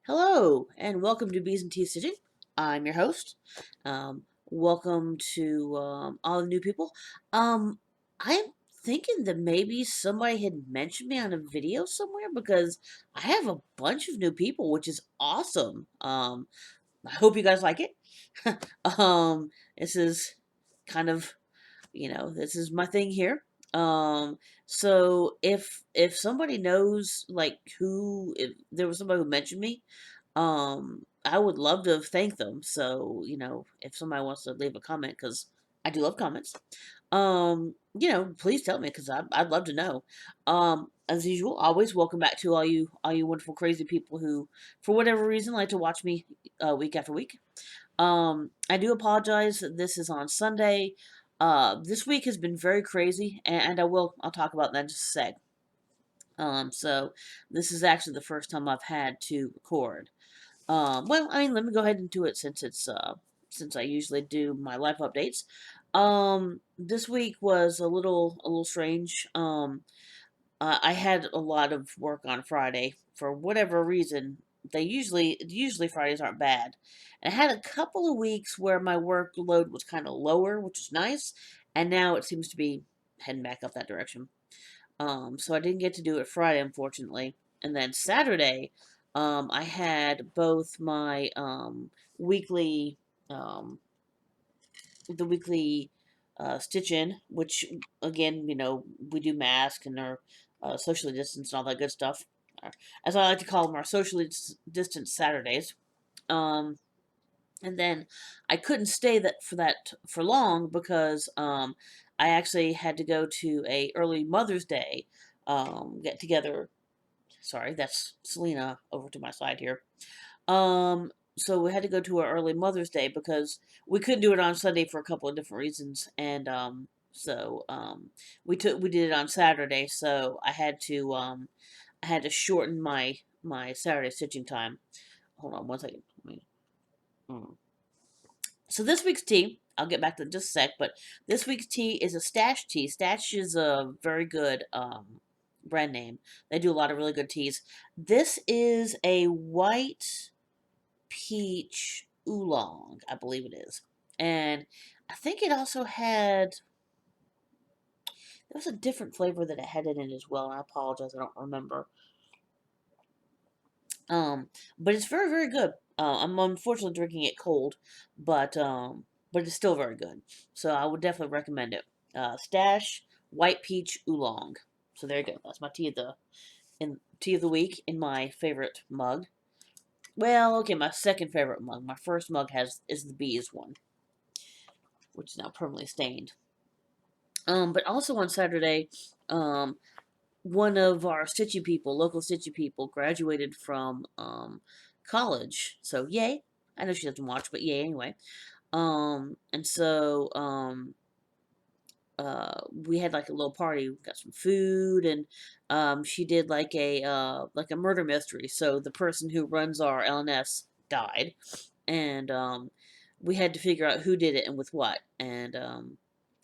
Hello, and welcome to Bees and Tea Stitching. I'm your host. Welcome to all the new people. I'm thinking that maybe somebody had mentioned me on a video somewhere because I have a bunch of new people, which is awesome. I hope you guys like it. This is kind of this is my thing here. Um, so if somebody knows like who if there was somebody who mentioned me, I would love to thank them. So, if somebody wants to leave a comment, because I do love comments, please tell me because I'd love to know. As usual, always welcome back to all you wonderful, crazy people who, for whatever reason, like to watch me week after week. I do apologize. This is on Sunday. This week has been very crazy, and I'll talk about that in just a sec. So this is actually the first time I've had to record. Well, I mean, let me go ahead and do it since I usually do my life updates. This week was a little strange. I had a lot of work on Friday for whatever reason. Usually Fridays aren't bad, and I had a couple of weeks where my workload was kind of lower, which is nice, and now it seems to be heading back up that direction. So I didn't get to do it Friday, unfortunately. And then Saturday, I had both my weekly, um, the weekly stitch in, which again, we do mask and our socially distanced and all that good stuff. As I like to call them, our socially distanced Saturdays. Um, and then I couldn't stay that for long because I actually had to go to a early Mother's Day get together. Sorry, that's Selena over to my side here. So we had to go to our early Mother's Day because we couldn't do it on Sunday for a couple of different reasons, and we did it on Saturday. So I had to shorten my Saturday stitching time. Hold on one second. Mm. So this week's tea, I'll get back to it in just a sec, but this week's tea is a Stash tea. Stash is a very good brand name. They do a lot of really good teas. This is a white peach oolong, I believe it is. And I think it also had, there was a different flavor that it had in it as well. And I apologize, I don't remember. But it's very, very good. I'm unfortunately drinking it cold, but it's still very good. So I would definitely recommend it. Stash White Peach Oolong. So there you go. That's my tea of the week in my favorite mug. Well, okay, my second favorite mug. My first mug is the bees one, which is now permanently stained. But also on Saturday, um, one of our stitchy people, local stitchy people, graduated from college. So yay! I know she doesn't watch, but yay anyway. And so we had like a little party. We got some food, and she did like a murder mystery. So the person who runs our LNS died, and we had to figure out who did it and with what. And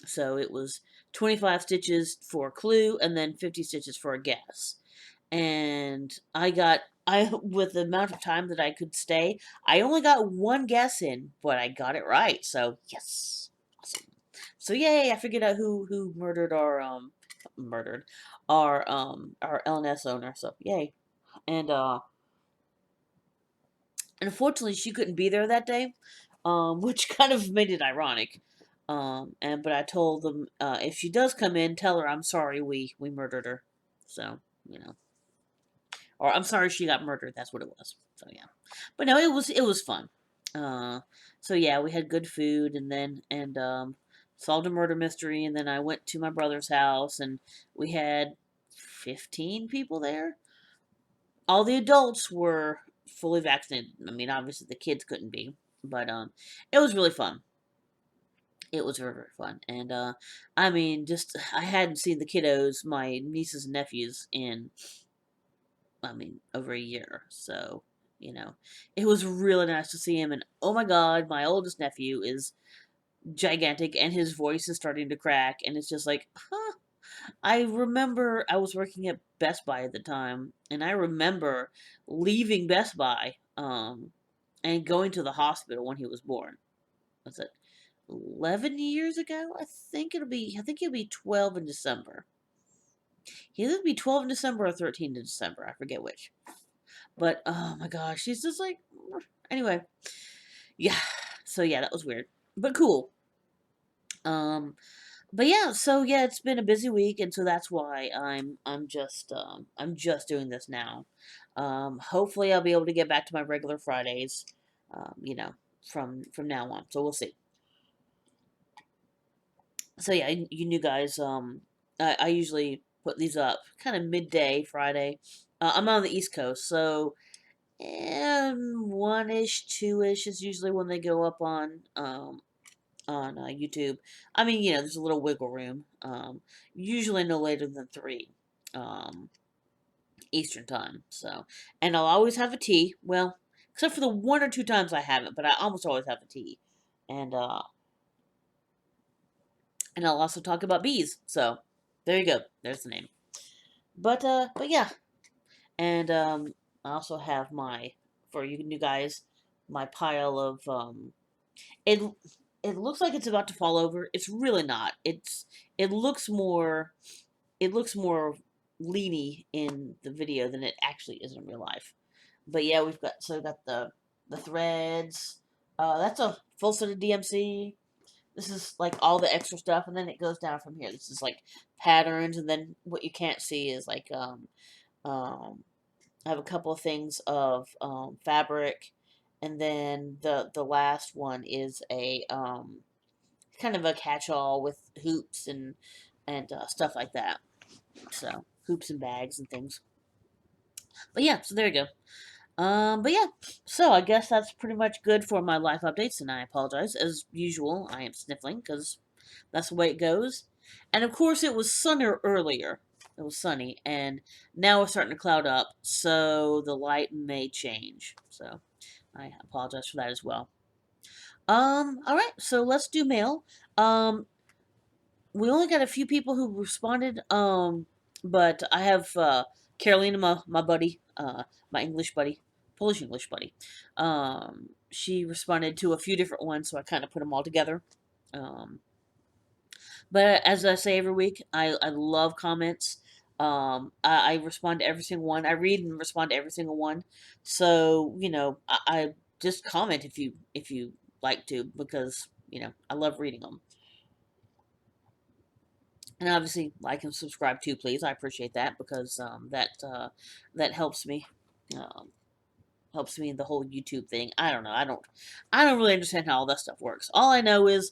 so it was 25 stitches for a clue, and then 50 stitches for a guess. And I with the amount of time that I could stay, I only got one guess in, but I got it right. So yes, awesome. So yay! I figured out who murdered our LNS owner. So yay! And unfortunately she couldn't be there that day, which kind of made it ironic. But I told them if she does come in, tell her I'm sorry we murdered her. So you know, or I'm sorry she got murdered. That's what it was. So yeah, but no, it was fun. Uh, so yeah, we had good food, and solved a murder mystery, and then I went to my brother's house, and we had 15 people there. All the adults were fully vaccinated. I mean, obviously the kids couldn't be, but it was really fun. It was very, very fun, and I mean, just I hadn't seen the kiddos, my nieces and nephews, in over a year. So, you know, it was really nice to see him. And oh my God, my oldest nephew is gigantic and his voice is starting to crack. And it's just like, huh. I remember I was working at Best Buy at the time. And I remember leaving Best Buy um, and going to the hospital when he was born. Was it 11 years ago? I think he'll be 12 in December. He'll either be 12 in December or 13 in December. I forget which. But oh my gosh, he's just like anyway. Yeah. So yeah, that was weird, but cool. Um, but yeah, so yeah, it's been a busy week, and so that's why I'm just doing this now. Hopefully, I'll be able to get back to my regular Fridays. You know, from now on. So we'll see. So yeah, you new guys. I usually put these up kind of midday Friday. I'm on the East Coast, so and one ish, two ish is usually when they go up on YouTube. I mean, there's a little wiggle room. Usually no later than 3 um, Eastern time. So, and I'll always have a tea. Well, except for the 1 or 2 times I haven't, but I almost always have a tea. And and I'll also talk about bees. So, there you go. There's the name. But yeah, and I also have my for you new guys my pile of it it looks like it's about to fall over. It's really not. It looks more it looks more leany in the video than it actually is in real life. But yeah, we've got the threads. That's a full set of DMC. This is like all the extra stuff, and then it goes down from here. This is like patterns, and then what you can't see is like um I have a couple of things of fabric, and then the last one is a kind of a catch-all with hoops and stuff like that. So hoops and bags and things. But yeah, so there you go. But yeah, so I guess that's pretty much good for my life updates, and I apologize. As usual, I am sniffling because that's the way it goes. And of course, it was sunnier earlier. It was sunny, and now we're starting to cloud up, so the light may change. So I apologize for that as well. All right, so let's do mail. We only got a few people who responded. But I have Carolina, my buddy, my English buddy, Polish English buddy. She responded to a few different ones, so I kind of put them all together. Um, but as I say every week, I love comments. I respond to every single one. I read and respond to every single one. So I just comment if you like to, because I love reading them. And obviously, like and subscribe too, please. I appreciate that, because that helps me in the whole YouTube thing. I don't know. I don't really understand how all that stuff works. All I know is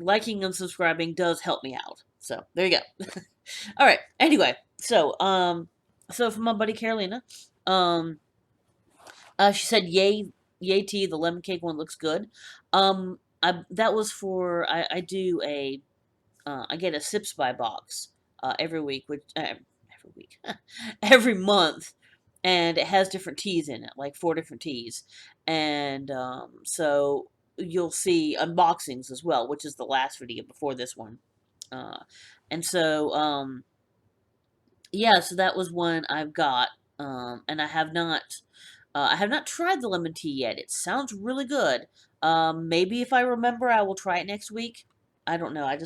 liking and subscribing does help me out. So there you go. All right. Anyway, so from my buddy Carolina, um, she said, "Yay tea! The lemon cake one looks good." That was for I do a I get a Sips by box every week, every week, every month, and it has different teas in it, like 4 different teas, and so you'll see unboxings as well, which is the last video before this one, uh, and so yeah, so that was one I've got, and I have not tried the lemon tea yet. It sounds really good. Maybe if I remember, I will try it next week. I don't know. I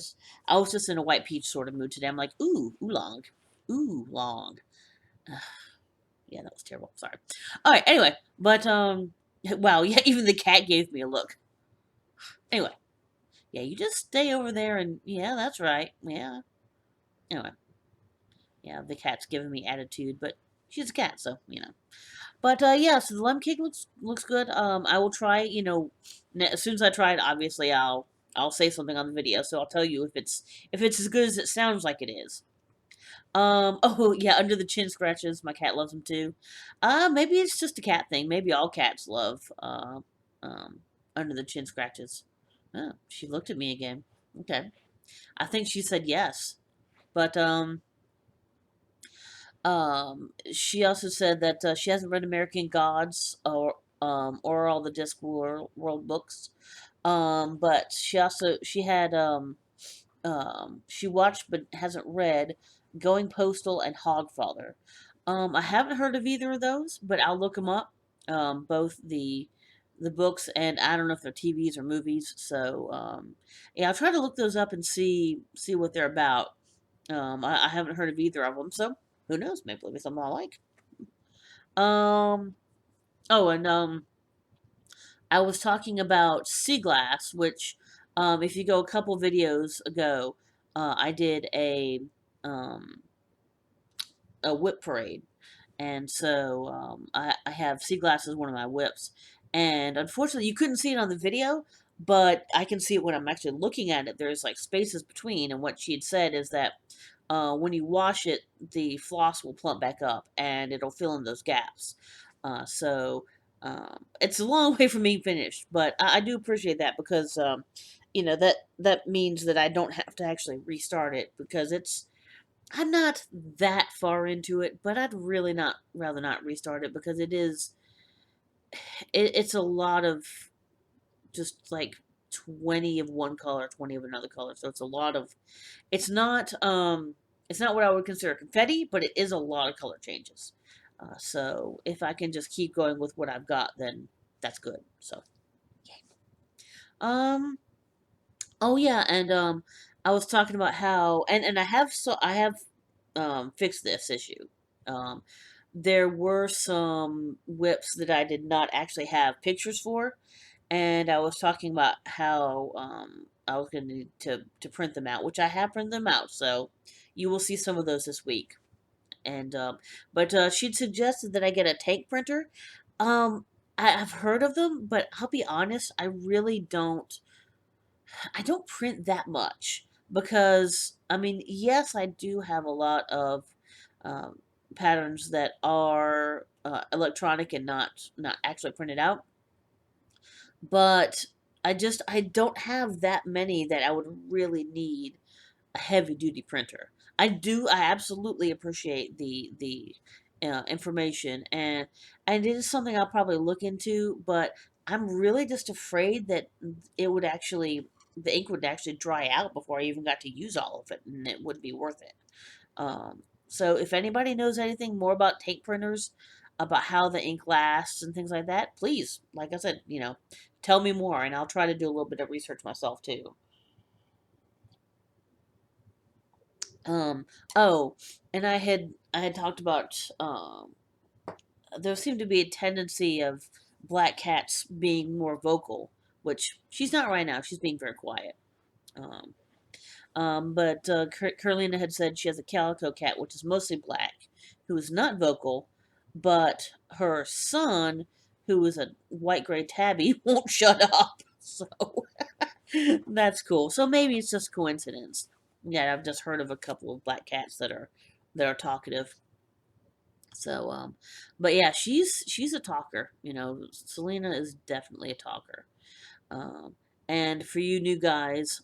was just in a white peach sort of mood today. I'm like, oolong, oolong. Yeah, that was terrible. Sorry. All right. Anyway, but wow. Yeah, even the cat gave me a look. Anyway, yeah, you just stay over there and yeah, that's right. Yeah. Anyway, yeah, the cat's giving me attitude, but she's a cat, so. But yeah, so the lemon cake looks good. I will try. As soon as I try it, obviously I'll say something on the video, so I'll tell you if it's as good as it sounds like it is. Oh yeah, under the chin scratches, my cat loves them too. Maybe it's just a cat thing. Maybe all cats love um under the chin scratches. Oh, she looked at me again. Okay, I think she said yes, but she also said that she hasn't read American Gods or all the Discworld books. But she had she watched but hasn't read Going Postal and Hogfather. I haven't heard of either of those, but I'll look them up. both the books, and I don't know if they're TVs or movies. So yeah, I'll try to look those up and see what they're about. I haven't heard of either of them, so who knows? Maybe it'll be something I like. Um, oh, and I was talking about sea glass, which, if you go a couple videos ago, I did um, a whip parade, and so I have sea glass as one of my whips, and unfortunately you couldn't see it on the video, but I can see it when I'm actually looking at it. There's like spaces between, and what she had said is that when you wash it, the floss will plump back up and it'll fill in those gaps. So it's a long way from being finished, but I do appreciate that because that means that I don't have to actually restart it because I'm not that far into it, but I'd really not rather not restart it because it's a lot of just like 20 of one color, 20 of another color. So it's a lot of it's not what I would consider confetti, but it is a lot of color changes. So if I can just keep going with what I've got, then that's good. So um oh yeah, and I was talking about how and I have fixed this issue. Um there were some whips that I did not actually have pictures for, and I was talking about how I was going to need to print them out, which I have printed them out. So you will see some of those this week. And but she'd suggested that I get a tank printer. Um, I've heard of them, but I'll be honest, I really don't. I don't print that much because I mean, yes, I do have a lot of um, patterns that are electronic and not actually printed out, but I don't have that many that I would really need a heavy duty printer. I absolutely appreciate the information, and it is something I'll probably look into, but I'm really just afraid that it would actually the ink would actually dry out before I even got to use all of it, and it wouldn't be worth it. So if anybody knows anything more about tank printers, about how the ink lasts and things like that, please, like I said, tell me more, and I'll try to do a little bit of research myself too. Um, oh, and I had talked about there seemed to be a tendency of black cats being more vocal, which she's not right now. She's being very quiet. Um, but Carolina had said she has a calico cat, which is mostly black, who is not vocal, but her son, who is a white gray tabby, won't shut up. So that's cool. So maybe it's just coincidence. Yeah, I've just heard of a couple of black cats that are talkative. So but yeah, she's a talker. Selena is definitely a talker. Um, and for you new guys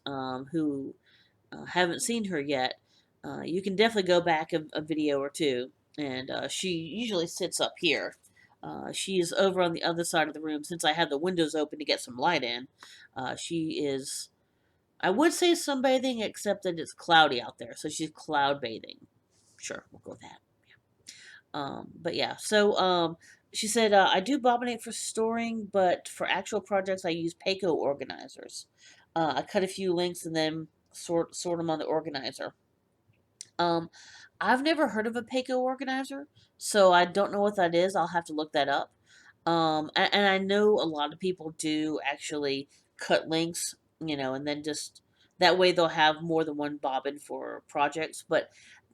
who haven't seen her yet, you can definitely go back a video or two. And she usually sits up here. She is over on the other side of the room since I have the windows open to get some light in. She is, I would say sunbathing, except that it's cloudy out there, so she's cloud bathing. Sure, we'll go with that. But yeah, so she said, I do bobbinate for storing, but for actual projects, I use Payco organizers. I cut a few links and then sort them on the organizer. Um, I've never heard of a Payco organizer, so I don't know what that is. I'll have to look that up. And I know a lot of people do actually cut links, and then just that way they'll have more than one bobbin for projects. But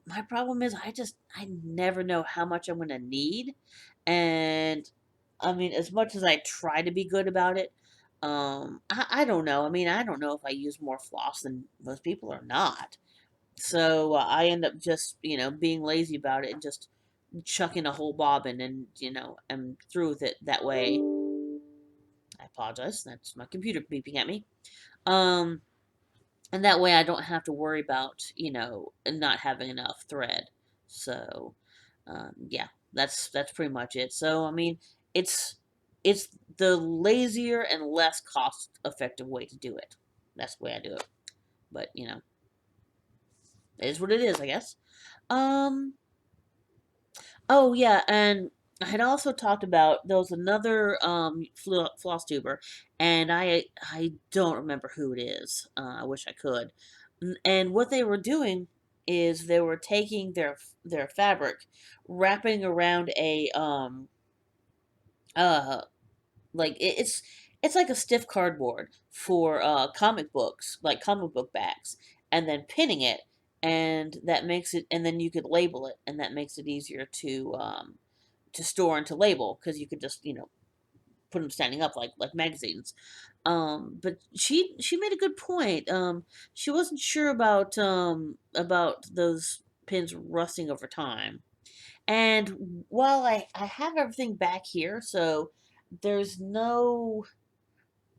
my problem is I never know how much I'm gonna need, and I mean as much as I try to be good about it, I don't know. I mean I don't know if I use more floss than most people or not. So I end up just being lazy about it and just chucking a whole bobbin and I'm through with it that way. I apologize. That's my computer beeping at me. Um, and that way I don't have to worry about not having enough thread. So, yeah, that's pretty much it. So I mean, it's it's the lazier and less cost effective way to do it. That's the way I do it. But it is what it is, I guess. Um. Oh yeah, and I had also talked about there was another floss tuber, and I don't remember who it is. I wish I could. And what they were doing is they were taking their fabric, wrapping around a uh like it's like a stiff cardboard for comic books, like comic book backs, and then pinning it, and that makes it, and then you could label it, and that makes it easier to store and to label because you could just put them standing up like magazines. But she made a good point. She wasn't sure about those pins rusting over time. And while I have everything back here, so there's no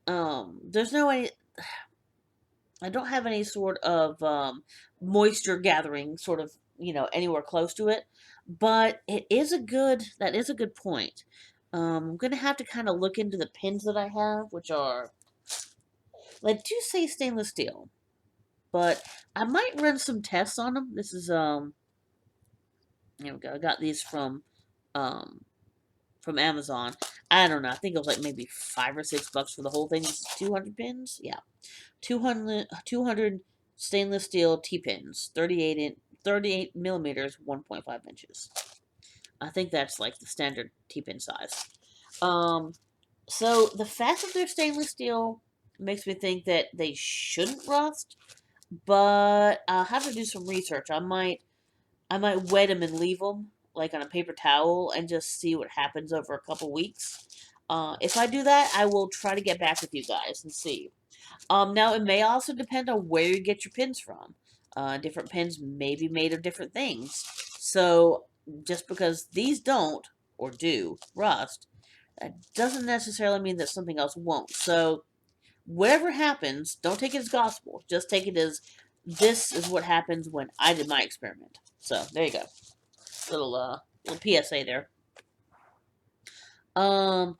there's no way I don't have any sort of moisture gathering sort of anywhere close to it, but it is a good that is a good point. I'm gonna have to kind of look into the pins that I have, which are like do say stainless steel, but I might run some tests on them. This is here we go. I got these um from Amazon. I don't know. I think it was like maybe $5 or $6 for the whole thing. It's 200 pins. Yeah, 200 stainless steel T pins, 38 millimeters, 1.5 inches. I think that's like the standard T pin size. Um, so the fact that they're stainless steel makes me think that they shouldn't rust, but I'll have to do some research. I might wet them and leave them like on a paper towel and just see what happens over a couple weeks. If I do that, I will try to get back with you guys and see. Now it may also depend on where you get your pins from. Different pins may be made of different things. So just because these don't or do rust, that doesn't necessarily mean that something else won't. So whatever happens, don't take it as gospel. Just take it as this is what happens when I did my experiment. So there you go. Little PSA there. Um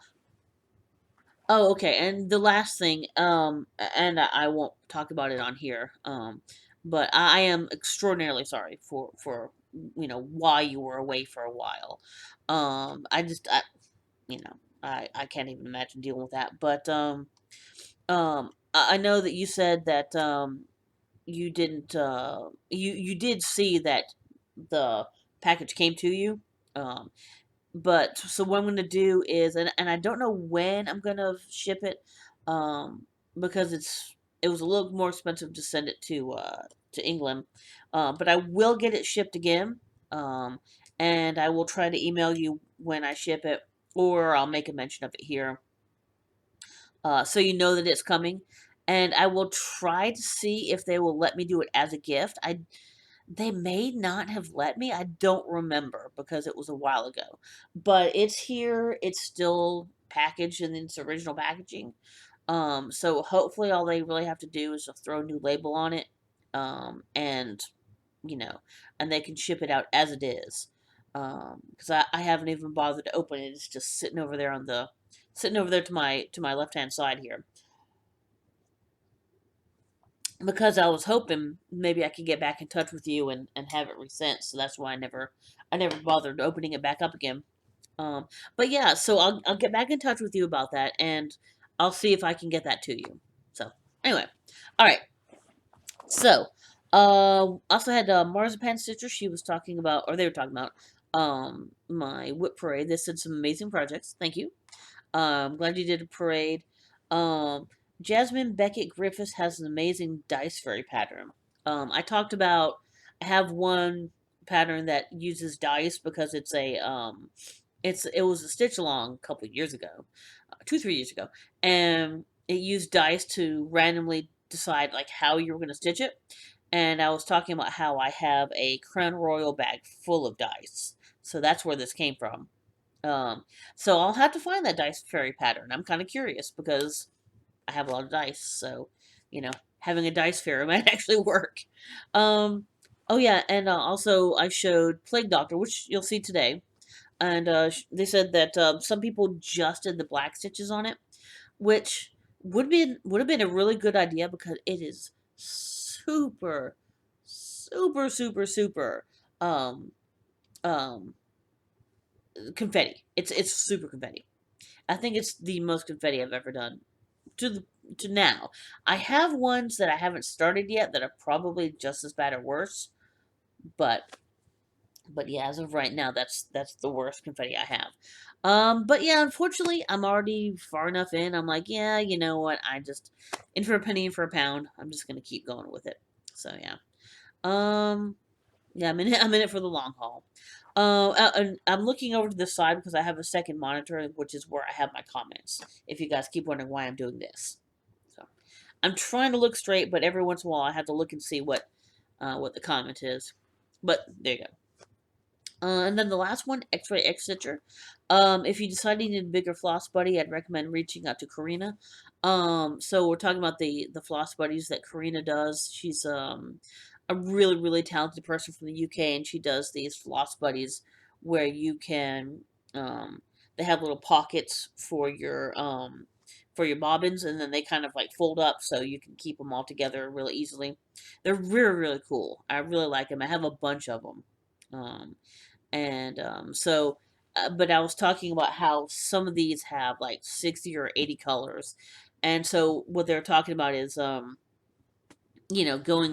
Oh, okay. And the last thing, and I won't talk about it on here, but I am extraordinarily sorry for why you were away for a while. I can't even imagine dealing with that. But I know that you said that you didn't you did see that the package came to you. Um, but so what I'm gonna do is, and I don't know when I'm gonna ship it, um, because it was a little more expensive to send it to England, but I will get it shipped again, um, and I will try to email you when I ship it, or I'll make a mention of it here, so you know that it's coming, and I will try to see if they will let me do it as a gift. They may not have let me. I don't remember because it was a while ago. But it's here. It's still packaged in its original packaging. So hopefully all they really have to do is just throw a new label on it. And you know, and they can ship it out as it is. Because I haven't even bothered to open it. It's just sitting over there to my left hand side here. Because I was hoping maybe I could get back in touch with you and have it resent. So that's why I never bothered opening it back up again. Um, but yeah, so I'll get back in touch with you about that, and I'll see if I can get that to you. So anyway, all right. So also had Marzipan Stitcher. She was talking about, or they were talking about my whip parade. They said some amazing projects. Thank you. Glad you did a parade. Um, Jasmine Beckett Griffiths has an amazing dice fairy pattern. I talked about I have one pattern that uses dice because it was a stitch along a couple years ago, 2 3 years ago, and it used dice to randomly decide like how you were going to stitch it. And I was talking about how I have a Crown Royal bag full of dice, so that's where this came from. Um, so I'll have to find that dice fairy pattern. I'm kind of curious because I have a lot of dice, so you know, having a dice fairy might actually work. Um, oh yeah, and also I showed Plague Doctor, which you'll see today, and they said that some people just did the black stitches on it, which would have been a really good idea because it is super, super, super, super um, um, confetti. It's super confetti. I think it's the most confetti I've ever done to the to now. I have ones that I haven't started yet that are probably just as bad or worse, but yeah, as of right now, that's the worst confetti I have. But yeah, unfortunately, I'm already far enough in. I'm like, yeah, you know what? I just in for a penny, in for a pound. I'm just gonna keep going with it. So yeah. Um, yeah, I'm in it. I'm in it for the long haul. And I'm looking over to the side because I have a second monitor, which is where I have my comments. If you guys keep wondering why I'm doing this, so I'm trying to look straight, but every once in a while I have to look and see what the comment is. But there you go. And then the last one, X-Ray X Stitcher. If you decide you need a bigger floss buddy, I'd recommend reaching out to Karina. So we're talking about the floss buddies that Karina does. She's a really really talented person from the UK, and she does these floss buddies where you can they have little pockets for your bobbins, and then they kind of like fold up so you can keep them all together really easily. They're really really cool. I really like them. I have a bunch of them. And but I was talking about how some of these have like 60 or 80 colors. And so what they're talking about is going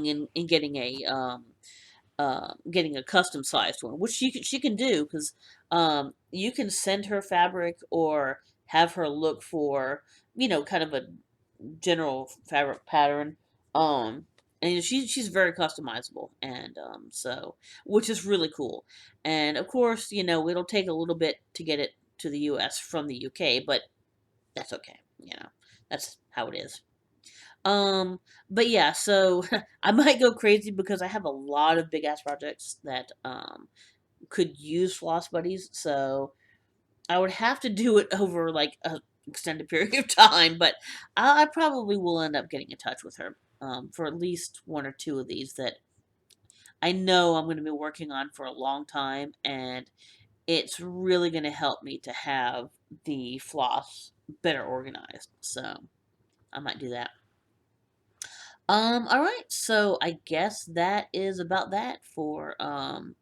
in and getting a custom sized one, which she can do because you can send her fabric or have her look for kind of a general fabric pattern. Um, and she's very customizable, and so which is really cool. And of course, it'll take a little bit to get it to the U.S. from the UK, but that's okay. That's how it is. Um, but yeah, so I might go crazy because I have a lot of big ass projects that could use floss buddies. So I would have to do it over like a extended period of time, but I probably will end up getting in touch with her for at least one or two of these that I know I'm going to be working on for a long time, and it's really going to help me to have the floss better organized. So I might do that. All right. So I guess that is about that for um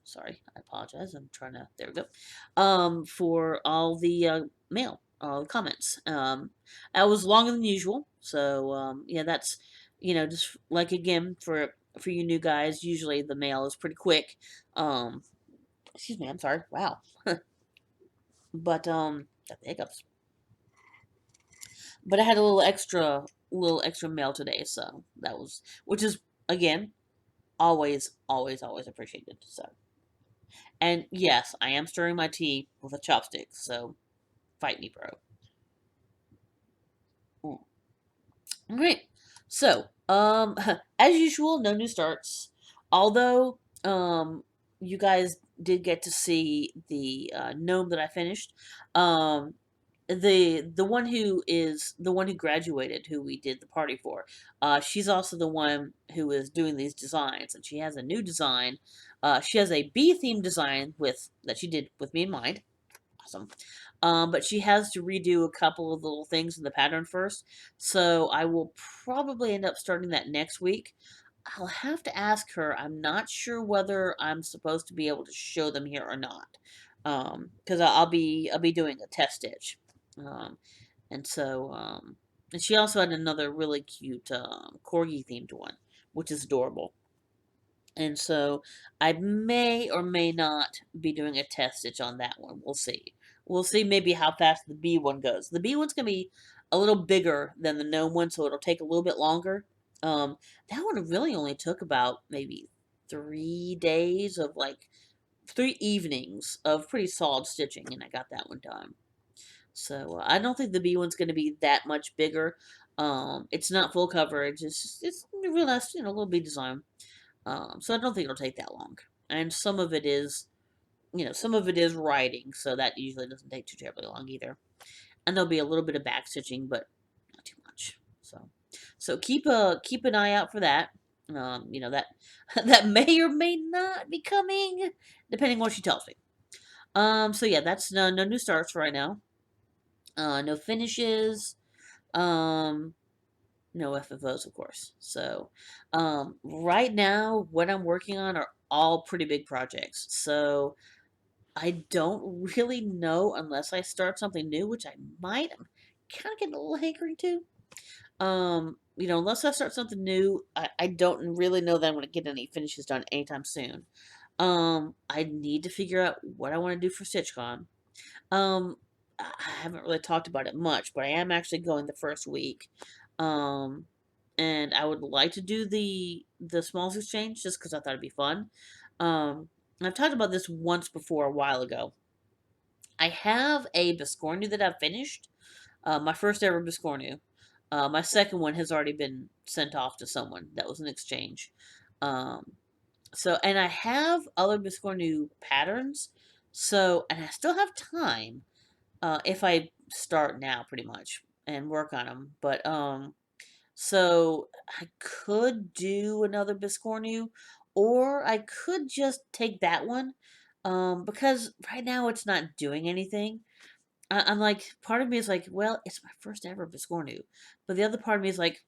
sorry, I apologize. I'm trying to. There we go. For all the mail, all the comments. I was longer than usual, so yeah, that's just like again for you new guys. Usually the mail is pretty quick. Um, excuse me. I'm sorry. Wow. But got the hiccups. But I had a little extra mail today, so that was which is again always always always appreciated. So. And yes, I am stirring my tea with a chopstick, so fight me, bro. Mm. Great. So, as usual, no new starts. Although, you guys did get to see the gnome that I finished. Um, the one who is the one who graduated, who we did the party for. She's also the one who is doing these designs, and she has a new design. She has a bee themed design with that she did with me in mind. Awesome. But she has to redo a couple of little things in the pattern first, so I will probably end up starting that next week. I'll have to ask her. I'm not sure whether I'm supposed to be able to show them here or not, because I'll be doing a test stitch, um, and so and she also had another really cute corgi themed one, which is adorable. And so I may or may not be doing a test stitch on that one. We'll see. We'll see maybe how fast the B one goes. The B one's gonna be a little bigger than the gnome one, so it'll take a little bit longer. That one really only took about maybe 3 days of like 3 evenings of pretty solid stitching, and I got that one done. So I don't think the B one's gonna be that much bigger. It's not full coverage. It's real nice, a little bit design. So I don't think it'll take that long. And some of it is writing, so that usually doesn't take too terribly long either. And there'll be a little bit of back stitching, but not too much. So keep an eye out for that. That that may or may not be coming, depending on what she tells me. So yeah, that's no new starts for right now. No finishes. Um, no FFOs, of course. So, right now, what I'm working on are all pretty big projects. So I don't really know unless I start something new, which I might. I'm kind of getting a little hankering to. Unless I start something new, I don't really know that I'm going to get any finishes done anytime soon. I need to figure out what I want to do for StitchCon. Um, I haven't really talked about it much, but I am actually going the first week. Um, and I would like to do the Smalls Exchange just because I thought it'd be fun. I've talked about this once before a while ago. I have a Biscornu that I've finished. My first ever Biscornu. My second one has already been sent off to someone. That was an exchange. Um, and I have other Biscornu patterns. And I still have time if I start now, pretty much, and work on them. So I could do another Biscornu, or I could just take that one, because right now it's not doing anything. I'm like, part of me is like, well, it's my first ever Biscornu, but the other part of me is like,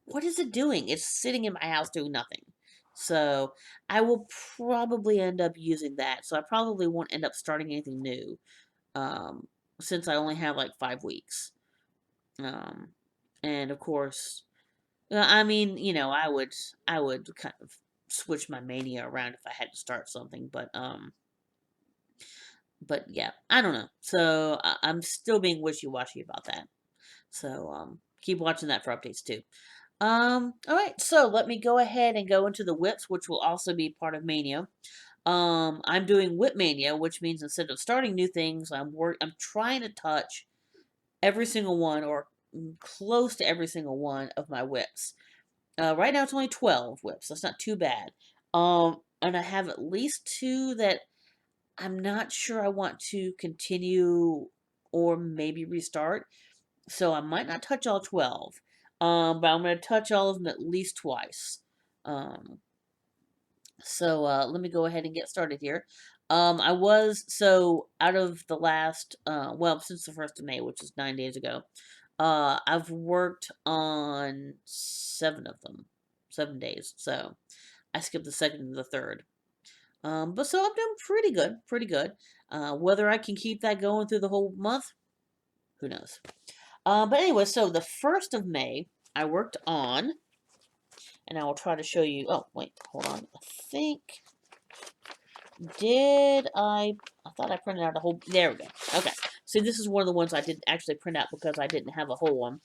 what is it doing? It's sitting in my house doing nothing. So I will probably end up using that. So I probably won't end up starting anything new, um, since I only have like 5 weeks. Um, and of course, I mean, I would kind of switch my mania around if I had to start something, but yeah, I don't know. So I'm still being wishy-washy about that. So keep watching that for updates too. All right, so let me go ahead and go into the whips, which will also be part of Mania. I'm doing WIPMaynia, which means instead of starting new things, I'm trying to touch every single one or close to every single one of my whips. Right now it's only 12 whips. That's not too bad. And I have at least two that I'm not sure I want to continue or maybe restart. So I might not touch all 12. But I'm going to touch all of them at least twice. Um, let me go ahead and get started here. So out of the last, since the 1st of May, which is 9 days ago, I've worked on 7 of them. 7 days. So I skipped the second and the third. But so I'm doing pretty good, pretty good. Whether I can keep that going through the whole month, who knows? But anyway, so the 1st of May, I worked on, and I will try to show you. Oh, wait, hold on. I think, I thought I printed out a whole, there we go. Okay, see, this is one of the ones I didn't actually print out because I didn't have a whole one.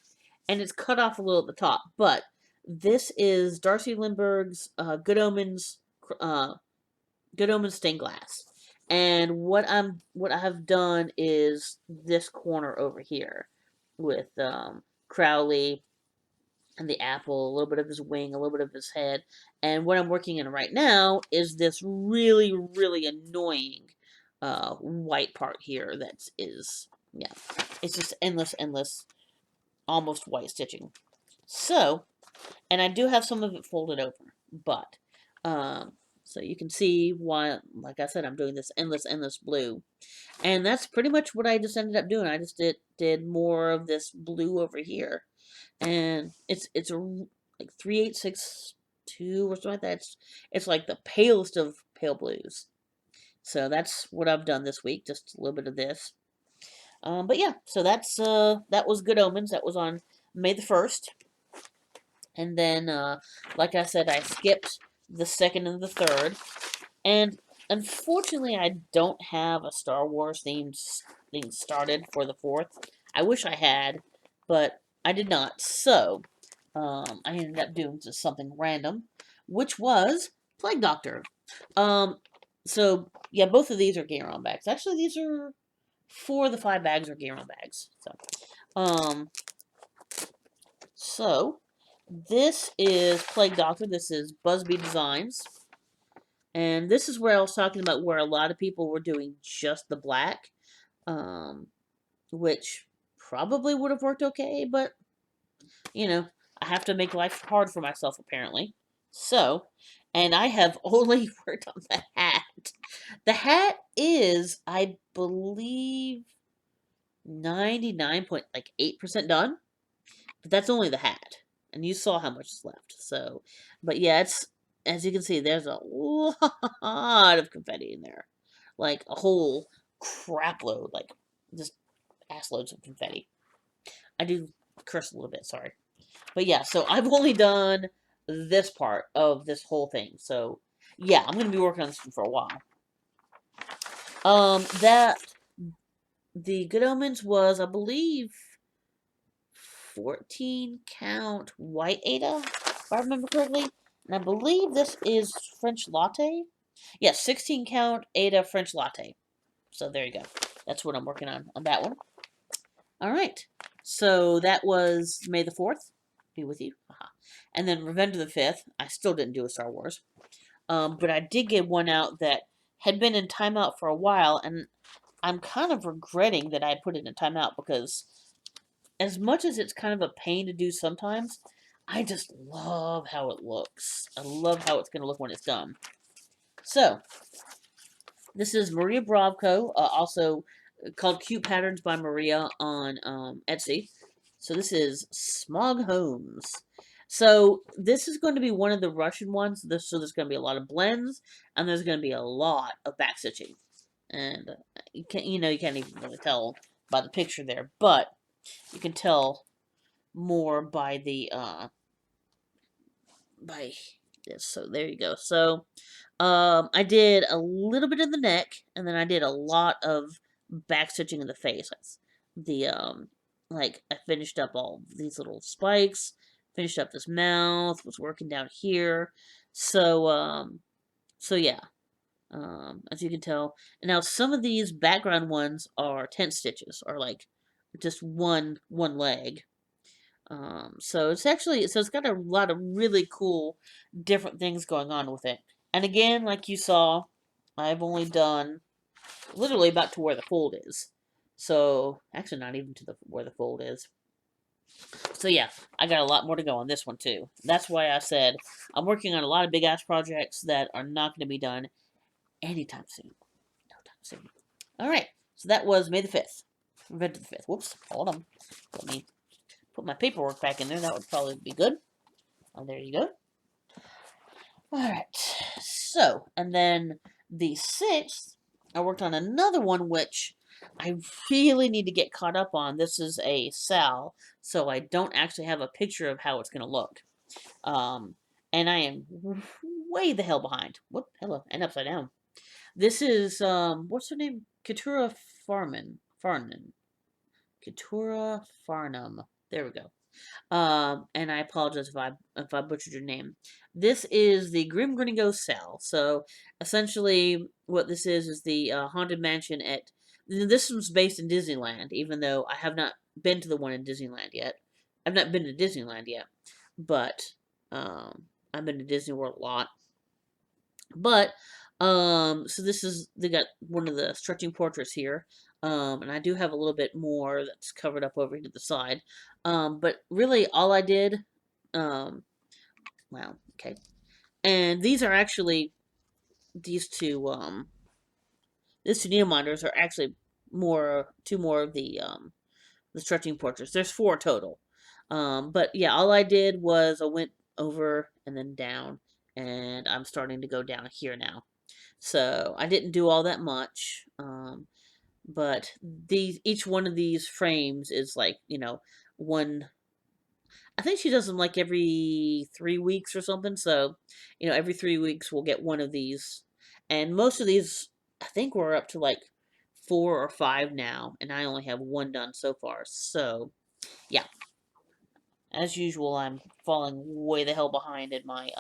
And it's cut off a little at the top, but this is Darcy Lindbergh's Good Omens stained glass. And what I have done is this corner over here with Crowley and the apple, a little bit of his wing, a little bit of his head. And what I'm working in right now is this really, really annoying white part here that is, yeah, it's just endless, endless, almost white stitching. So, and I do have some of it folded over, but, so you can see why, like I said, I'm doing this endless, endless blue. And that's pretty much what I just ended up doing. I just did more of this blue over here. And it's a, like 3862 or something like that. It's like the palest of pale blues. So that's what I've done this week, just a little bit of this. But yeah, so that was Good Omens. That was on May the 1st. And then, like I said, I skipped the 2nd and the 3rd. And unfortunately, I don't have a Star Wars themed thing started for the 4th. I wish I had, but I did not. So, I ended up doing just something random, which was Plague Doctor. Um, yeah, both of these are Garon bags. Actually, these are 4 of the 5 bags are Garon bags. Um, so this is Plague Doctor. This is Busby Designs. And this is where I was talking about where a lot of people were doing just the black, which probably would have worked okay, but, I have to make life hard for myself, apparently. So, and I have only worked on the hat. The hat is, I believe, 99.8% done, but that's only the hat. And you saw how much is left. So, but yeah, as you can see, there's a lot of confetti in there. Like a whole crap load, like just ass loads of confetti. I do curse a little bit, sorry. But yeah, so I've only done this part of this whole thing. So yeah, I'm gonna be working on this one for a while. That the Good Omens was, I believe, 14 count white Ada, if I remember correctly. And I believe this is French latte. Yes, 16 count Ada French latte. So there you go. That's what I'm working on that one. All right. So that was May the 4th. Be with you. And then Revenge of the 5th. I still didn't do a Star Wars. But I did get one out that had been in timeout for a while, and I'm kind of regretting that I put it in timeout because as much as it's kind of a pain to do sometimes, I just love how it looks. I love how it's going to look when it's done. So, this is Maria Bravko, also called Cute Patterns by Maria on Etsy. So this is Smog Homes. So this is going to be one of the Russian ones. So there's going to be a lot of blends, and there's going to be a lot of back stitching. And you can't even really tell by the picture there, but you can tell more by the by this. So there you go. So I did a little bit of the neck, and then I did a lot of back stitching in the face. The like I finished up all these little spikes, finished up this mouth, was working down here. So yeah. As you can tell, and now some of these background ones are tent stitches, or like just one leg. So it's got a lot of really cool different things going on with it. And again, like you saw, I've only done literally about to where the fold is. So actually not even to where the fold is. So yeah, I got a lot more to go on this one too. That's why I said I'm working on a lot of big ass projects that are not going to be done anytime soon. No time soon. All right, so that was May the 5th. Revenge of the 5th. Whoops, hold on. Let me put my paperwork back in there. That would probably be good. Oh, there you go. Alright, so, and then the 6th, I worked on another one which I really need to get caught up on. This is a Sal, so I don't actually have a picture of how it's going to look. And I am way the hell behind. What? Hello, and upside down. This is, what's her name? Keturah Farnum. Keturah Farnum. There we go. And I apologize if I butchered your name. This is the Grinning cell. So essentially, what this is the haunted mansion at. This one's based in Disneyland, even though I have not been to the one in Disneyland yet. I've not been to Disneyland yet, but I've been to Disney World a lot. But so they got one of the stretching portraits here. And I do have a little bit more that's covered up over to the side. But really all I did, wow, okay. And these are actually, these two needle minders are actually two more of the stretching portraits. There's 4 total. But yeah, all I did was I went over and then down, and I'm starting to go down here now. So I didn't do all that much. But each one of these frames is like, one. I think she does them like every 3 weeks or something. So, every 3 weeks we'll get one of these. And most of these, I think we're up to like 4 or 5 now, and I only have one done so far. So, yeah. As usual, I'm falling way the hell behind in my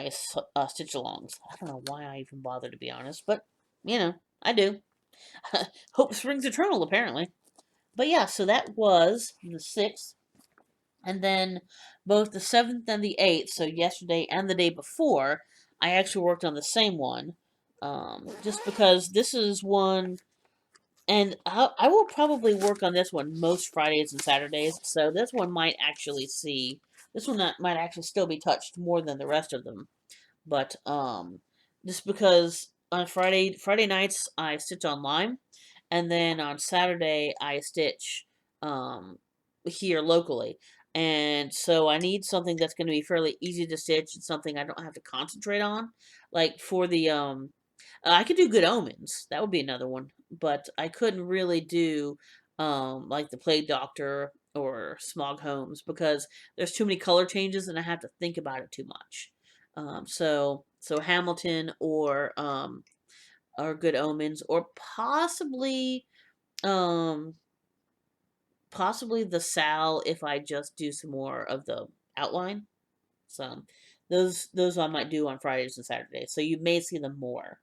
stitch alongs. I don't know why I even bother, to be honest, but I do. Hope springs eternal, apparently. But yeah, so that was the 6th. And then both the 7th and the 8th, so yesterday and the day before, I actually worked on the same one. Just because this is one, and I will probably work on this one most Fridays and Saturdays, so this one might actually might actually still be touched more than the rest of them. But, just because on Friday nights, I stitch on Lime, and then on Saturday, I stitch, here locally. and so I need something that's going to be fairly easy to stitch and something I don't have to concentrate on. Like for the I could do Good Omens. That would be another one, but I couldn't really do like the Plague Doctor or Smog Homes because there's too many color changes and I have to think about it too much. So Hamilton or Good Omens or um possibly the Sal if I just do some more of the outline. So those I might do on Fridays and Saturdays. So you may see them more.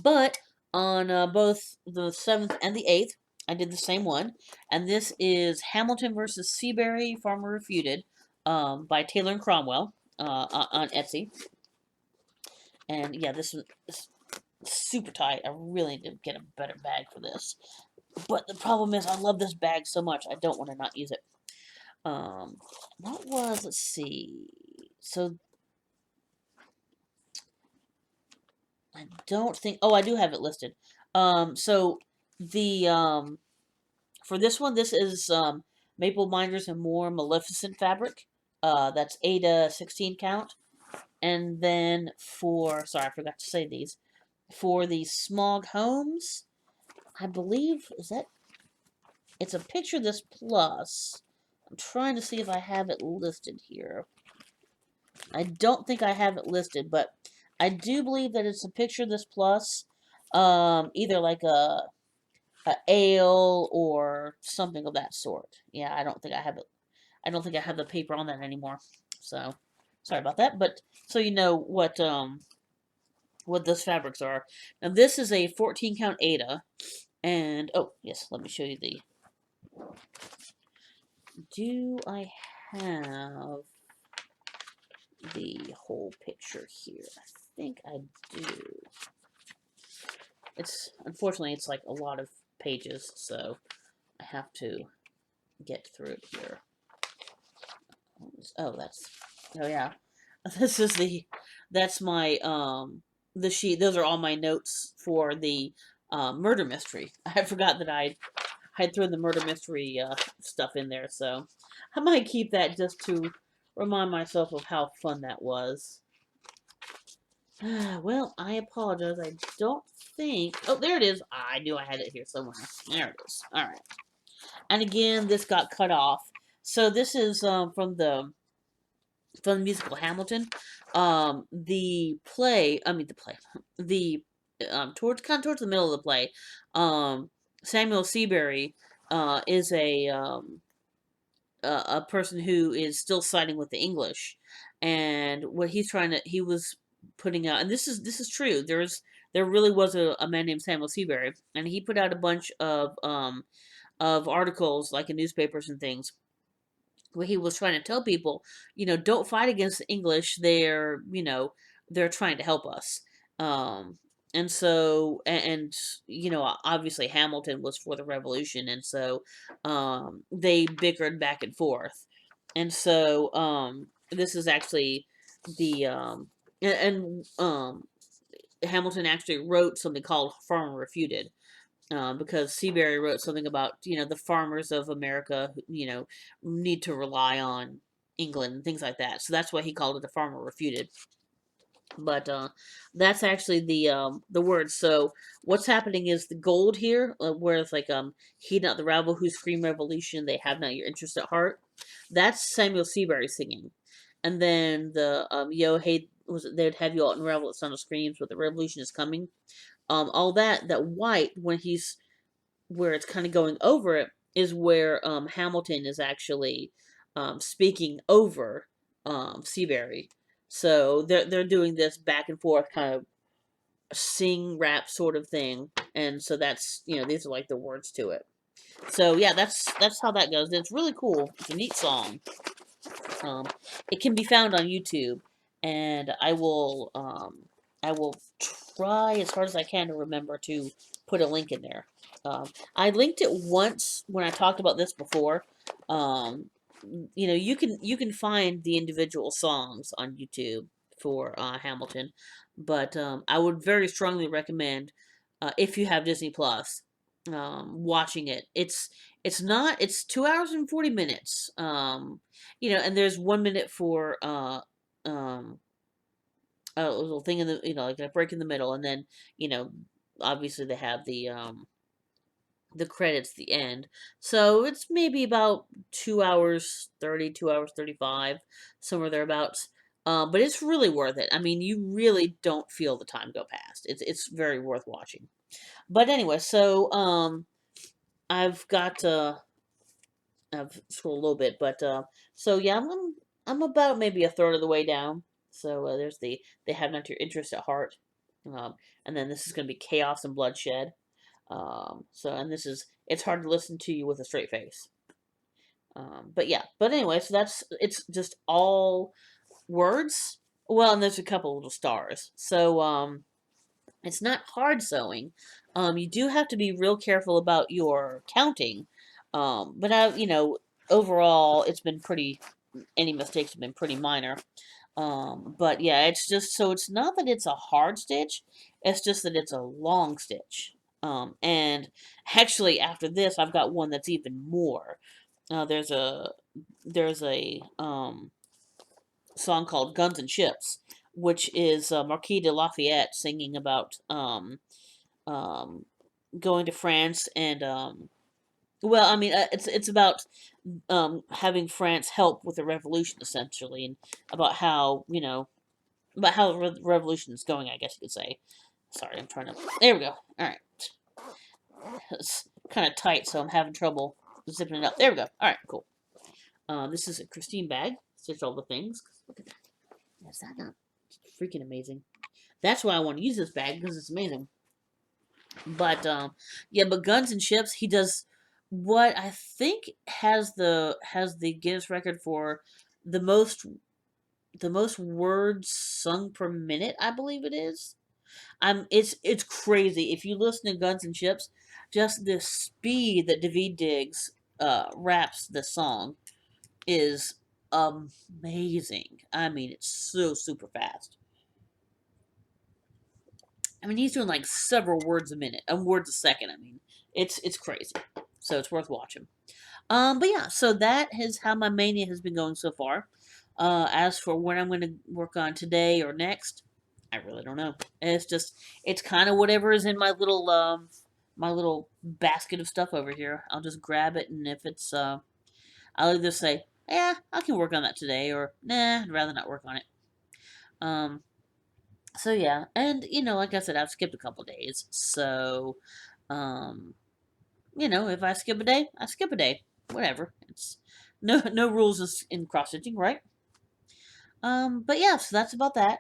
But on both the 7th and the 8th, I did the same one. And this is Hamilton versus Seabury, Farmer Refuted, by Taylor and Cromwell on Etsy. And yeah, this is super tight. I really need to get a better bag for this. But the problem is, I love this bag so much, I don't want to not use it. What was, let's see. So, I don't think, oh, I do have it listed. So, the, for this one, this is, Maple Binders and More Maleficent fabric. That's 8 16 count. And then for, sorry, I forgot to say these. For the Smog Homes, I believe, is that, it's a picture this plus. I'm trying to see if I have it listed here. I don't think I have it listed, but I do believe that it's a picture this plus. Either like a ale or something of that sort. Yeah, I don't think I have it. I don't think I have the paper on that anymore. So sorry about that. But so you know what those fabrics are. Now this is a 14 count Ada, and oh yes, let me show you the. Do I have the whole picture here? I think I do. It's unfortunately it's like a lot of pages, so I have to get through it here. Oh, oh yeah. This is that's my the sheet. Those are all my notes for the murder mystery. I forgot that I'd thrown the murder mystery stuff in there, so I might keep that just to remind myself of how fun that was. Well, I apologize. I don't think. Oh, there it is. I knew I had it here somewhere. There it is. All right. And again, this got cut off. So this is from the musical Hamilton. The play. I mean the play. The towards the middle of the play. Samuel Seabury is a person who is still siding with the English, and what he was putting out, and this is true. There really was a man named Samuel Seabury, and he put out a bunch of articles like in newspapers and things where he was trying to tell people, don't fight against the English. They're trying to help us. Um, and so, obviously Hamilton was for the revolution, and so they bickered back and forth. And so, this is actually the Hamilton actually wrote something called Farmer Refuted, because Seabury wrote something about the farmers of America need to rely on England and things like that. So that's why he called it the Farmer Refuted. But that's actually the word. So what's happening is the gold here, where it's like heed not the rabble who scream revolution, they have not your interest at heart. That's Samuel Seabury singing, and then the yo hey was it, they'd have you all unravel at sound of screams, but the revolution is coming. All that white when he's where it's kind of going over it is where Hamilton is actually speaking over Seabury. So they're doing this back and forth kind of sing rap sort of thing, and so that's these are like the words to it. So yeah, that's how that goes. It's really cool. It's a neat song. It can be found on YouTube, and I will try as hard as I can to remember to put a link in there. I linked it once when I talked about this before. Um, you can find the individual songs on YouTube for Hamilton, but I would very strongly recommend if you have Disney Plus watching it. It's not it's 2 hours and 40 minutes. And there's 1 minute for um a little thing in the like a break in the middle, and then you know obviously they have the credits at the end. So it's maybe about 2 hours 30, 2 hours 35, somewhere thereabouts. But it's really worth it. I mean, you really don't feel the time go past. It's very worth watching. But anyway, so I've got I've scrolled a little bit, but so yeah, I'm about maybe a third of the way down. So there's they have not your interest at heart, and then this is going to be chaos and bloodshed. And this is it's hard to listen to you with a straight face. But yeah, but anyway, so it's just all words. Well, and there's a couple little stars. So it's not hard sewing. You do have to be real careful about your counting. But overall, it's been pretty. Any mistakes have been pretty minor. But yeah, it's just so it's not that it's a hard stitch. It's just that it's a long stitch. And actually, after this, I've got one that's even more. There's a song called "Guns and Ships," which is Marquis de Lafayette singing about um, going to France and well, I mean, it's about having France help with the revolution essentially, and about how about how the revolution is going. I guess you could say. Sorry, I'm trying to. There we go. All right, it's kind of tight, so I'm having trouble zipping it up. There we go. All right, cool. This is a Christine bag. Stitch all the things. Look at that. Is that not freaking amazing? That's why I want to use this bag because it's amazing. But yeah, but Guns and Ships, he does what I think has the Guinness record for the most the most words sung per minute. I believe it is. It's crazy if you listen to Guns and Ships, just the speed that David Diggs raps the song is amazing. I mean, it's so super fast. I mean, he's doing like several words a minute, words a second. I mean, it's crazy. So it's worth watching. But yeah, so that is how my mania has been going so far. As for what I'm going to work on today or next, I really don't know. It's kind of whatever is in my little basket of stuff over here. I'll just grab it, and if it's I'll either say, yeah, I can work on that today, or nah, I'd rather not work on it. Um, so yeah, and like I said, I've skipped a couple days, so um, if I skip a day, I skip a day. Whatever. It's no rules in cross stitching, right? But yeah, so that's about that.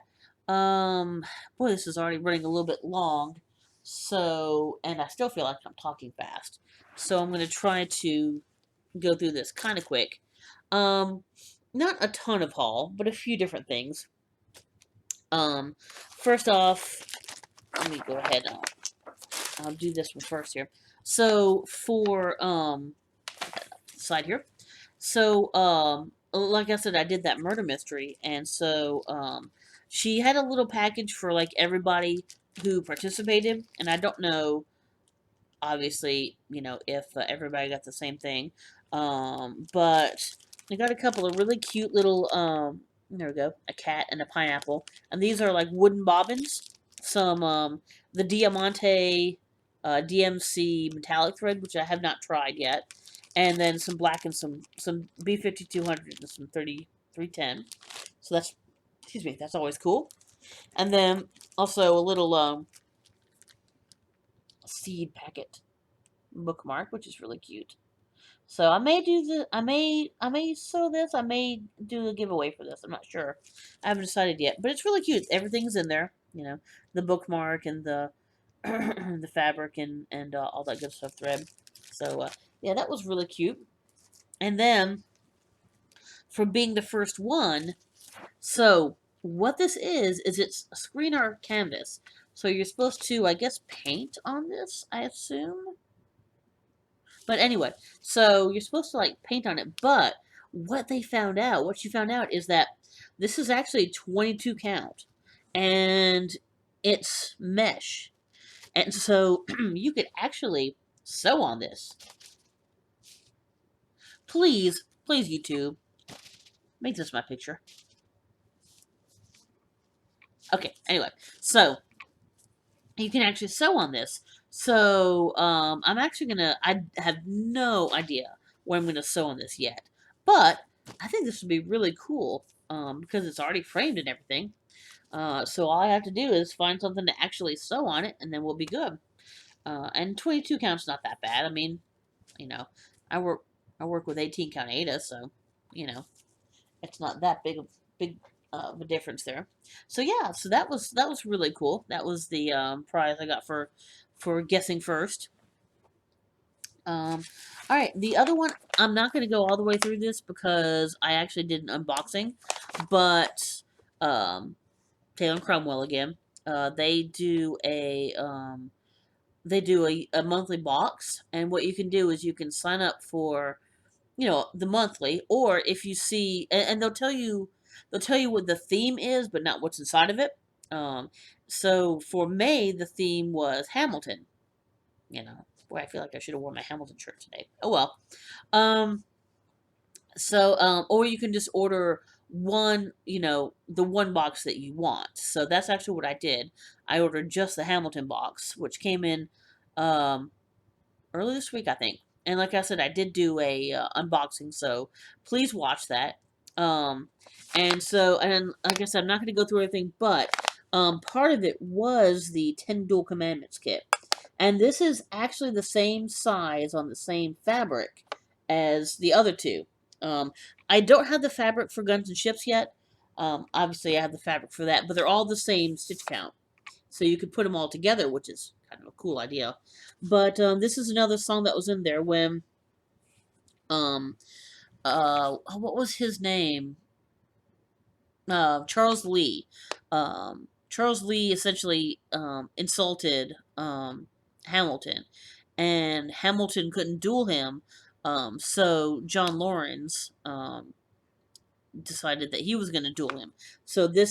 Boy, this is already running a little bit long. So, and I still feel like I'm talking fast. So I'm gonna try to go through this kind of quick. Um, Not a ton of haul, but a few different things. First off, let me go ahead and I'll do this one first here. So for side here. So like I said, I did that murder mystery, and so she had a little package for like everybody who participated, and I don't know obviously, if everybody got the same thing. But I got a couple of really cute little there we go, a cat and a pineapple. And these are like wooden bobbins. Some the Diamante DMC metallic thread, which I have not tried yet. And then some black and some B5200 and some 3310. So that's excuse me, that's always cool. And then also a little seed packet bookmark, which is really cute. So I may do I may sew this. I may do a giveaway for this. I'm not sure. I haven't decided yet, but it's really cute. Everything's in there. The bookmark and the the fabric and all that good stuff. Thread. So yeah, that was really cute. And then for being the first one, so what this is it's a screen art canvas. So you're supposed to, I guess, paint on this. I assume. But anyway, so you're supposed to like paint on it, but what you found out is that this is actually 22 count and it's mesh. And so you could actually sew on this. Please, please, YouTube, make this my picture. Okay, anyway, so you can actually sew on this. So, I'm actually gonna, I have no idea what I'm gonna sew on this yet. But, I think this would be really cool, because it's already framed and everything. So all I have to do is find something to actually sew on it, and then we'll be good. And 22 count's not that bad. I mean, you know, I work I work with 18 count Ada, so you know, it's not that big of a difference there. So yeah, so that was really cool. That was the prize I got for guessing first. All right, the other one I'm not going to go all the way through this because I actually did an unboxing, but TaylorandCromwell again. They do a monthly box, and what you can do is you can sign up for the monthly, or if you see, and they'll tell you what the theme is, but not what's inside of it. Um, so for May, the theme was Hamilton. Boy, I feel like I should have worn my Hamilton shirt today. Oh well. Um, or you can just order the one box that you want. So that's actually what I did. I ordered just the Hamilton box, which came in um, early this week, I think. And like I said, I did do a unboxing, so please watch that. Um, and like I said, I'm not going to go through everything, but part of it was the 10 Dual Commandments kit. And this is actually the same size on the same fabric as the other two. Um, I don't have the fabric for Guns and Ships yet. Obviously, I have the fabric for that, but they're all the same stitch count. So you could put them all together, which is kind of a cool idea. But this is another song that was in there when um what was his name? Charles Lee. Charles Lee essentially insulted Hamilton, and Hamilton couldn't duel him. So John Lawrence decided that he was going to duel him. So they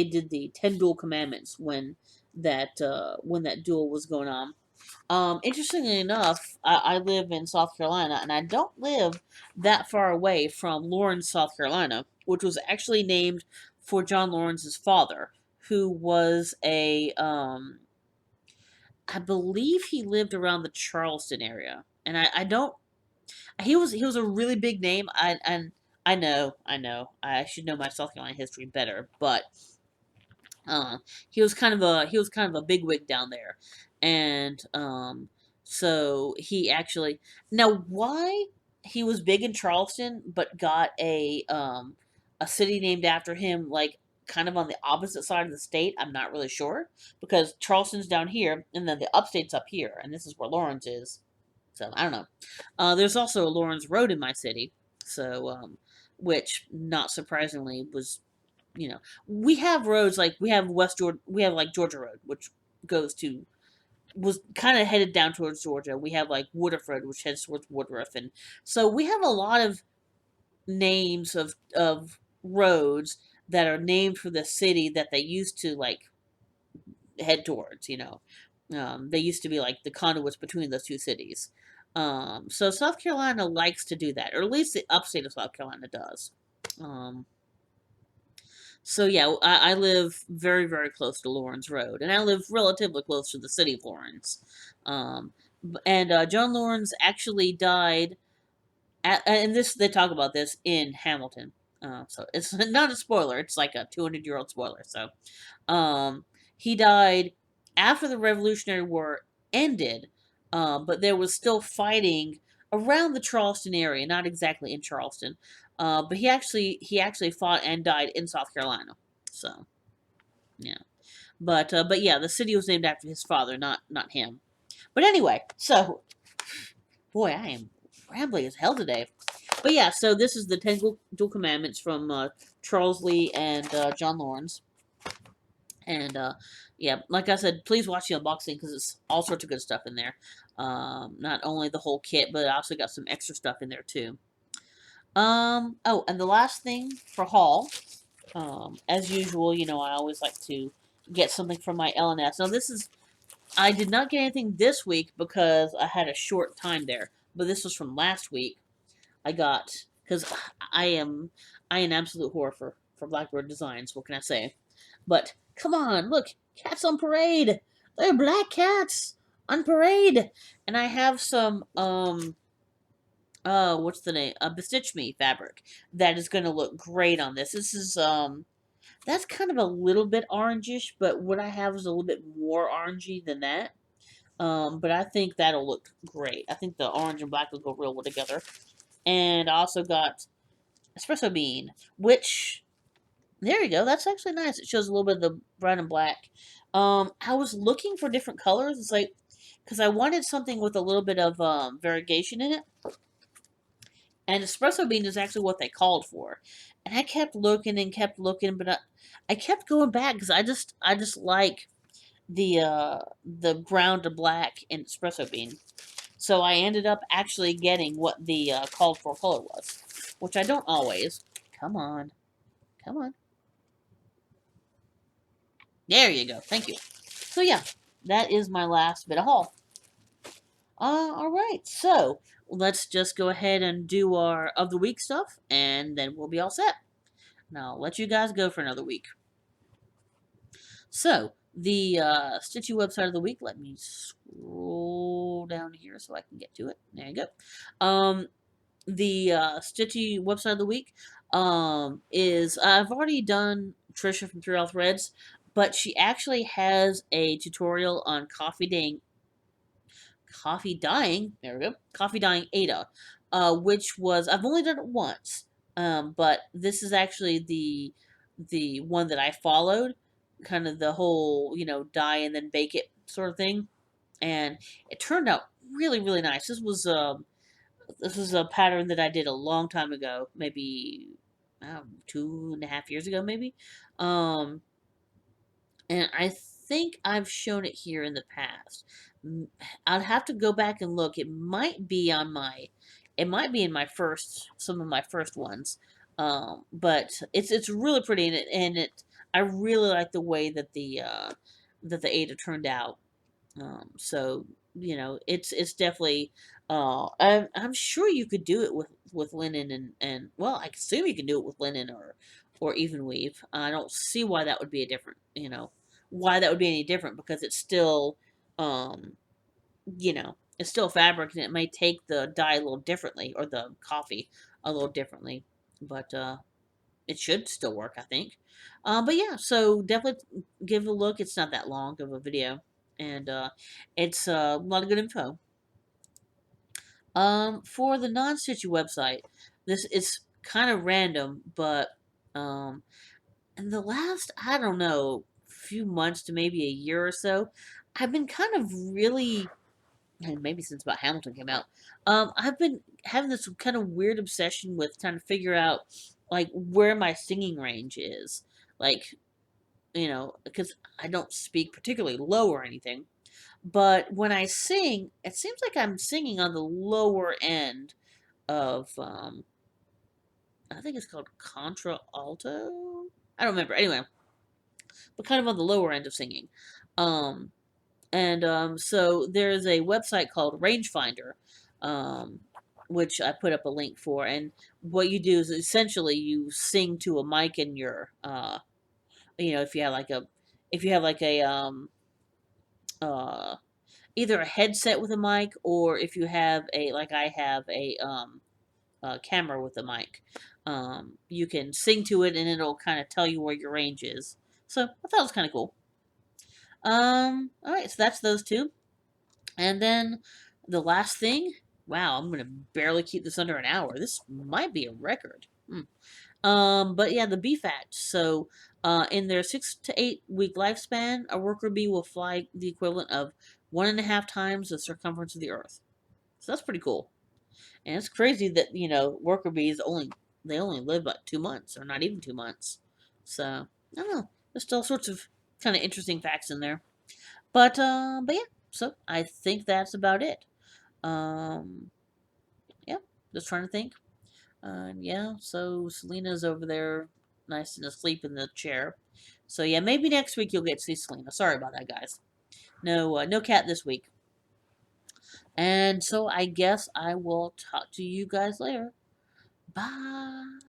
did the 10 duel commandments when that duel was going on. Interestingly enough, I live in South Carolina, and I don't live that far away from Lawrence, South Carolina, which was actually named for John Lawrence's father, who was I believe he lived around the Charleston area, and I don't. He was a really big name. I should know my South Carolina history better, but he was kind of a bigwig down there, and so he actually now why he was big in Charleston, but got a city named after him, like kind of on the opposite side of the state. I'm not really sure because Charleston's down here, and then the upstate's up here, and this is where Lawrence is. So I don't know. There's also a Lawrence Road in my city, so which not surprisingly we have roads like we have we have like Georgia Road, which was kind of headed down towards Georgia. We have like Woodruff Road, which heads towards Woodruff, and so we have a lot of names of roads that are named for the city that they used to like head towards. They used to be like the conduits between those two cities. So South Carolina likes to do that, or at least the upstate of South Carolina does. Um, So yeah, I live very, very close to Lawrence Road, and I live relatively close to the city of Lawrence. Um, and John Lawrence actually died and this they talk about this in Hamilton. So it's not a spoiler; it's like a 200-year-old spoiler. So, um, he died after the Revolutionary War ended, but there was still fighting around the Charleston area, not exactly in Charleston. But he actually fought and died in South Carolina. So yeah, but yeah, the city was named after his father, not him. But anyway, so boy, I am rambling as hell today. But yeah, so this is the Ten Dual Commandments from Charles Lee and John Lawrence. And yeah, like I said, please watch the unboxing because it's all sorts of good stuff in there. Not only the whole kit, but I also got some extra stuff in there too. Oh, and the last thing for haul, as usual, I always like to get something from my LNS. Now I did not get anything this week because I had a short time there. But this was from last week. I got because I am an absolute whore for Blackbird designs. What can I say? But come on, look, cats on parade. They're black cats on parade, and I have some what's the name? Bestitch Me fabric that is going to look great on this. This is that's kind of a little bit orangish, but what I have is a little bit more orangey than that. But I think that'll look great. I think the orange and black will go real well together. And I also got espresso bean, which there you go. That's actually nice. It shows a little bit of the brown and black. I was looking for different colors. It's like because I wanted something with a little bit of variegation in it. And espresso bean is actually what they called for. And I kept looking, but I kept going back because I just like the brown to black in espresso bean. So I ended up actually getting what the called for color was, which I don't always. Come on, come on. There you go. Thank you. So yeah, that is my last bit of haul. All right. So let's just go ahead and do our of the week stuff, and then we'll be all set. Now I'll let you guys go for another week. So the Stitchy website of the week. Let me scroll down here so I can get to it. There you go. The Stitchy website of the week is I've already done Trisha from Three All Threads, but she actually has a tutorial on coffee dyeing. There we go. Coffee dyeing Ada, which was I've only done it once, but this is actually the one that I followed, kind of the whole dye and then bake it sort of thing, and it turned out really nice. This was a pattern that I did a long time ago, maybe 2.5 years ago, maybe. Um, and I think I've shown it here in the past. I'd have to go back and look. It might be in my first, some of my first ones. But it's really pretty, I really like the way that the Ada turned out. So it's definitely. I'm sure you could do it with linen and well, I assume you can do it with linen or even weave. I don't see why that would be a different. Why that would be any different because it's still, um, it's still fabric and it may take the dye a little differently or the coffee a little differently, but it should still work, I think. But yeah, so definitely give it a look. It's not that long of a video, and it's a lot of good info. For the non-Stitchy website, this is kind of random, but in the last, I don't know, few months to maybe a year or so, I've been kind of really, and maybe since about Hamilton came out, I've been having this kind of weird obsession with trying to figure out like where my singing range is, like because I don't speak particularly low or anything, but when I sing, it seems like I'm singing on the lower end of I think it's called contra alto. I don't remember. Anyway, but kind of on the lower end of singing. Um, and so there's a website called Rangefinder, um, which I put up a link for. And what you do is essentially you sing to a mic in your, if you have like a uh, either a headset with a mic or if you have a like I have a camera with a mic, you can sing to it and it'll kind of tell you where your range is. So I thought it was kind of cool. All right, so that's those two. And then the last thing, wow, I'm gonna barely keep this under an hour. This might be a record. But yeah, the bee fact. So, in their 6 to 8 week lifespan, a worker bee will fly the equivalent of 1.5 times the circumference of the Earth. So that's pretty cool. And it's crazy that worker bees only live about 2 months, or not even 2 months. So I don't know. There's still sorts of kind of interesting facts in there. But yeah. So I think that's about it. Um, yeah. Just trying to think. Yeah. So Selena's over there, nice and asleep in the chair. So yeah, maybe next week you'll get to see Selena. Sorry about that, guys. No cat this week. And so I guess I will talk to you guys later. Bye.